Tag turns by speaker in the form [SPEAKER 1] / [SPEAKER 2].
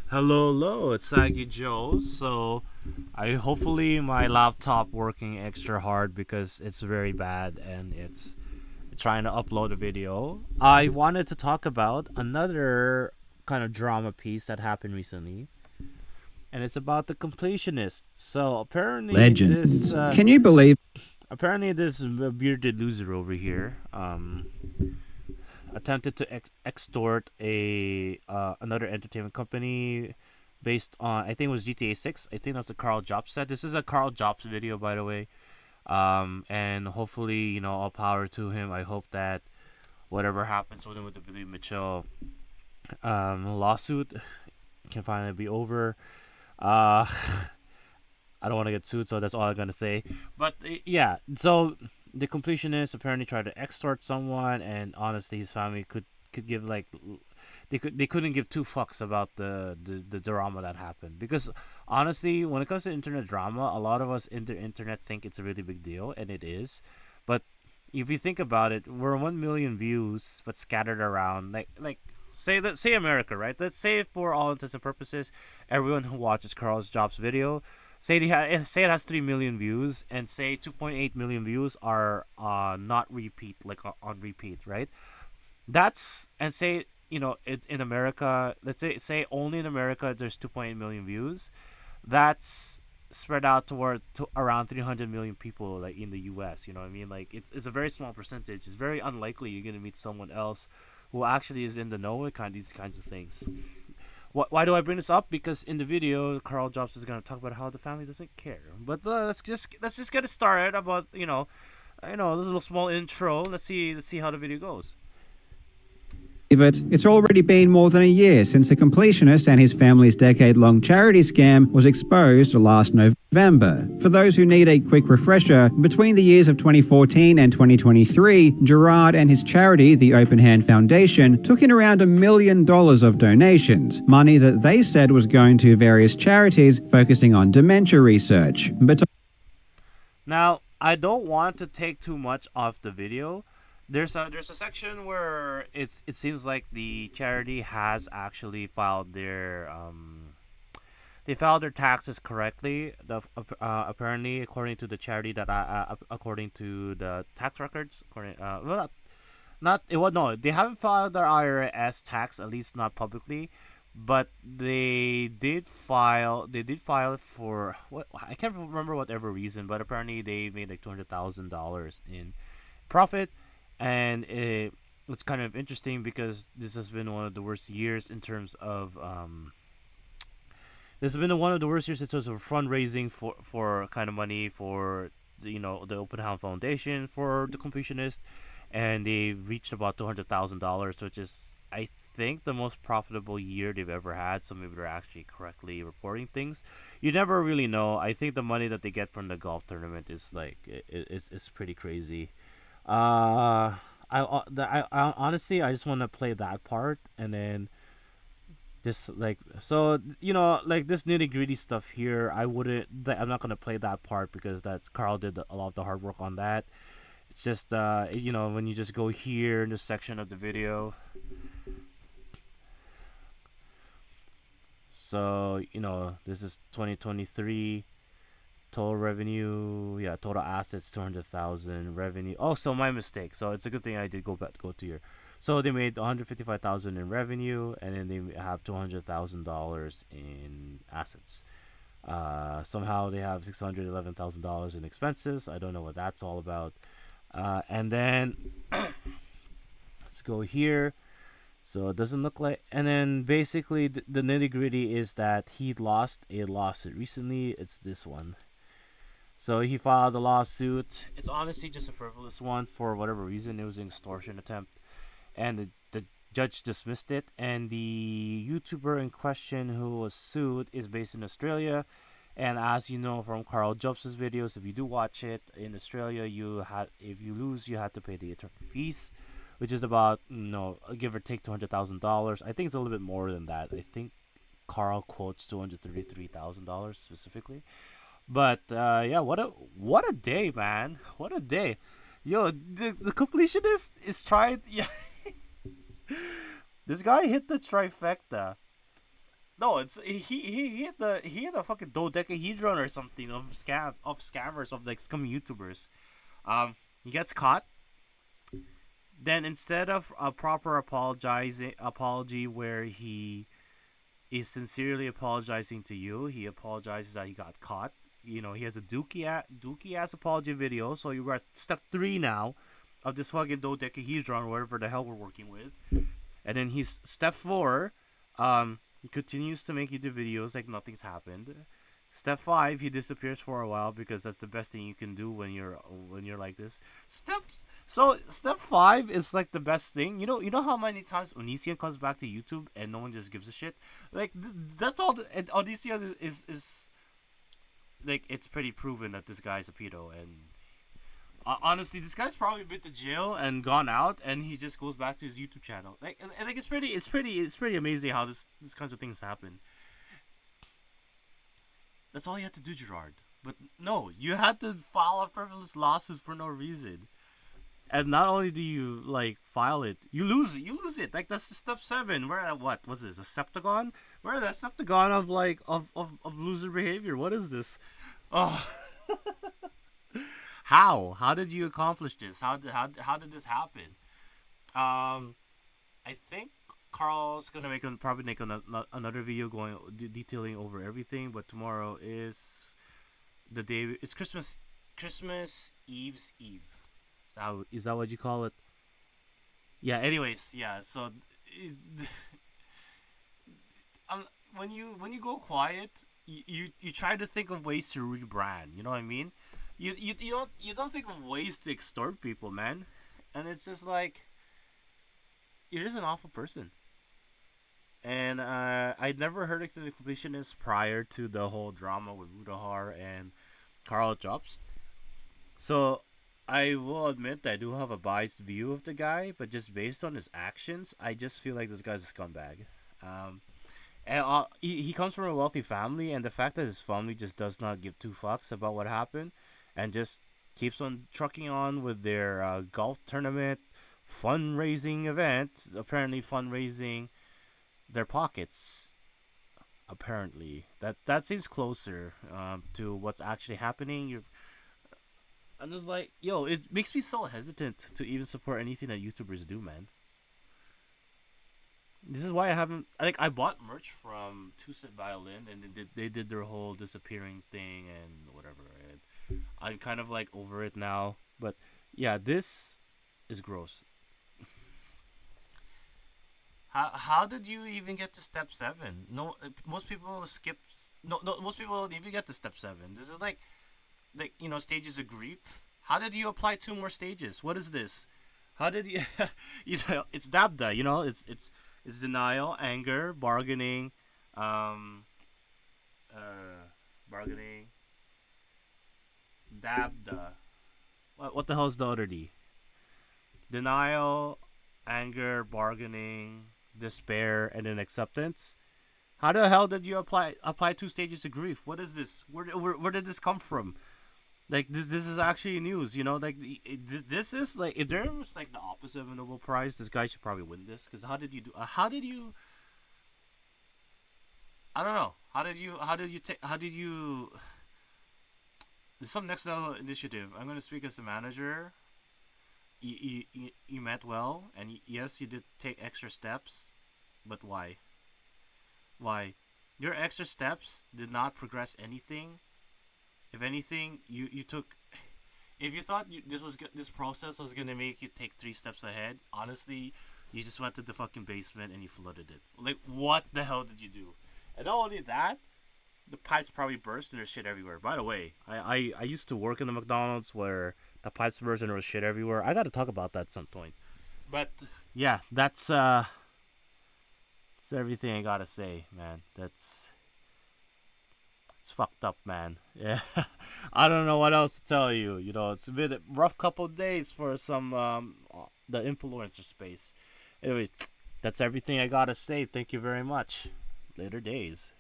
[SPEAKER 1] Hello, it's Aggie Joe. So, I hopefully my laptop working extra hard because it's very bad and it's trying to upload a video. I wanted to talk about another kind of drama piece that happened recently, and it's about the completionist. So
[SPEAKER 2] Legends. Can you believe
[SPEAKER 1] apparently this bearded loser over here attempted to extort a another entertainment company based on, I think it was GTA 6. I think that's a Carl Jobs set. This is a Carl Jobs video, by the way. And hopefully, all power to him. I hope that whatever happens with him with the Billy Mitchell lawsuit can finally be over. Uh, I don't want to get sued, so that's all I'm gonna say. But yeah, so the completionist apparently tried to extort someone, and honestly, his family could give like they couldn't give two fucks about the drama that happened, because honestly, when it comes to internet drama, a lot of us in the internet think it's a really big deal, and it is. But if you think about it, we're 1 million views but scattered around, like say America, right? Let's say, for all intents and purposes, everyone who watches Carl's Jobs video, say it has 3 million views, and say 2.8 million views are not repeat, like on repeat, right? That's, and say, it's in America. Let's say only in America there's 2.8 million views. That's spread out toward to around 300 million people, like in the US. You know what I mean? Like, it's a very small percentage. It's very unlikely you're gonna meet someone else who actually is in the know with these kinds of things. Why do I bring this up? Because in the video, Carl Jobs is gonna talk about how the family doesn't care. But let's just get it started about, this little small intro. Let's see how the video goes.
[SPEAKER 2] it? It's already been more than a year since the completionist and his family's decade-long charity scam was exposed last November. For those who need a quick refresher, between the years of 2014 and 2023, Gerard and his charity, the Open Hand Foundation, took in around $1 million of donations, money that they said was going to various charities focusing on dementia research. But
[SPEAKER 1] Now, I don't want to take too much off the video. There's a section where it seems like the charity has actually filed their they filed their taxes correctly. Apparently, according to the charity, according to the tax records, not it was no, they haven't filed their IRS tax, at least not publicly, but they did file it for, what, I can't remember whatever reason, but apparently they made like $200,000 in profit. And it's kind of interesting because this has been one of the worst years in terms of this has been one of the worst years in terms of fundraising for kind of money for the Open Hound Foundation for the completionist, and they reached about $200,000, which is, I think, the most profitable year they've ever had. So maybe they're actually correctly reporting things. You never really know. I think the money that they get from the golf tournament is like it's pretty crazy. I honestly, I just want to play that part, and then just like, so, like this nitty gritty stuff here. I'm not gonna play that part because that's Carl did a lot of the hard work on that. It's just when you just go here in this section of the video. So this is 2023. Total revenue, yeah, total assets 200,000, revenue. Oh, so my mistake. So it's a good thing I did go to here. So they made 155,000 in revenue, and then they have $200,000 in assets. Somehow they have $611,000 in expenses. I don't know what that's all about. And then let's go here. So it doesn't look like, and then basically the nitty gritty is that he lost a lawsuit recently. It's this one. So he filed a lawsuit. It's honestly just a frivolous one for whatever reason. It was an extortion attempt, and the judge dismissed it. And the YouTuber in question who was sued is based in Australia. And as you know from Carl Jobs' videos, if you do watch it in Australia, if you lose, you have to pay the attorney fees, which is about, give or take $200,000. I think it's a little bit more than that. I think Carl quotes $233,000 specifically. But yeah, what a day, man! What a day, yo! The completionist is trying. Yeah, this guy hit the trifecta. No, it's he hit a fucking dodecahedron or something of scammers of like scum YouTubers. He gets caught. Then instead of a proper apology where he is sincerely apologizing to you, he apologizes that he got caught. You know, he has a dookie ass apology video. So you're at step 3 now of this fucking dodecahedron, whatever the hell we're working with. And then he's step 4. He continues to make YouTube videos like nothing's happened. Step 5, he disappears for a while because that's the best thing you can do when you're like this. Step 5 is like the best thing. You know how many times Onision comes back to YouTube and no one just gives a shit. Like that's all. And Onision is like it's pretty proven that this guy's a pedo. And honestly, this guy's probably been to jail and gone out, and he just goes back to his YouTube channel. Like I think it's pretty amazing how this kinds of things happen. That's all you had to do, Gerard. But no, you had to file a frivolous lawsuit for no reason. And not only do you like file it, you lose it. You lose it. Like that's step 7. Where what was this? A septagon? Where the septagon of like of loser behavior? What is this? Oh, how did you accomplish this? How did this happen? I think Carl's gonna probably make another video going detailing over everything. But tomorrow is the day. It's Christmas Eve's Eve. Is that what you call it? Yeah. Anyways, yeah. So, um, when you go quiet, you try to think of ways to rebrand. You know what I mean? You don't think of ways to extort people, man. And it's just like you're just an awful person. And I'd never heard of the completionist prior to the whole drama with Rudahar and Carl Jobst. So I will admit that I do have a biased view of the guy, but just based on his actions, I just feel like this guy's a scumbag. And he comes from a wealthy family, and the fact that his family just does not give two fucks about what happened, and just keeps on trucking on with their golf tournament fundraising event, apparently fundraising their pockets. Apparently, that seems closer to what's actually happening. I'm just like, yo, it makes me so hesitant to even support anything that YouTubers do, man. This is why I haven't. I think I bought merch from Two Set Violin, and they did their whole disappearing thing and whatever. And I'm kind of like over it now. But yeah, this is gross. How did you even get to step 7? No, most people skip. No, most people don't even get to step 7. This is like stages of grief. How did you apply 2 more stages? What is this? How did you it's dabda, it's denial, anger, bargaining, um bargaining, dabda. What the hell is the other D? Denial, anger, bargaining, despair, and then acceptance. How the hell did you apply 2 stages of grief? What is this? Where did this come from? Like this is actually news, like this is like if there was like the opposite of a Nobel Prize, this guy should probably win this. Because how did you do? How did you? I don't know. How did you? There's some next level initiative. I'm gonna speak as a manager. You met well, and yes, you did take extra steps, but why? Why? Your extra steps did not progress anything. If anything, you took. If you thought this process was gonna make you take 3 steps ahead, honestly, you just went to the fucking basement and you flooded it. Like, what the hell did you do? And not only that, the pipes probably burst and there's shit everywhere. By the way, I used to work in the McDonald's where the pipes burst and there was shit everywhere. I got to talk about that at some point. But yeah, that's everything I gotta say, man. It's fucked up, man. Yeah, I don't know what else to tell you. It's been a rough couple of days for some the influencer space. Anyways, that's everything I gotta say. Thank you very much. Later days.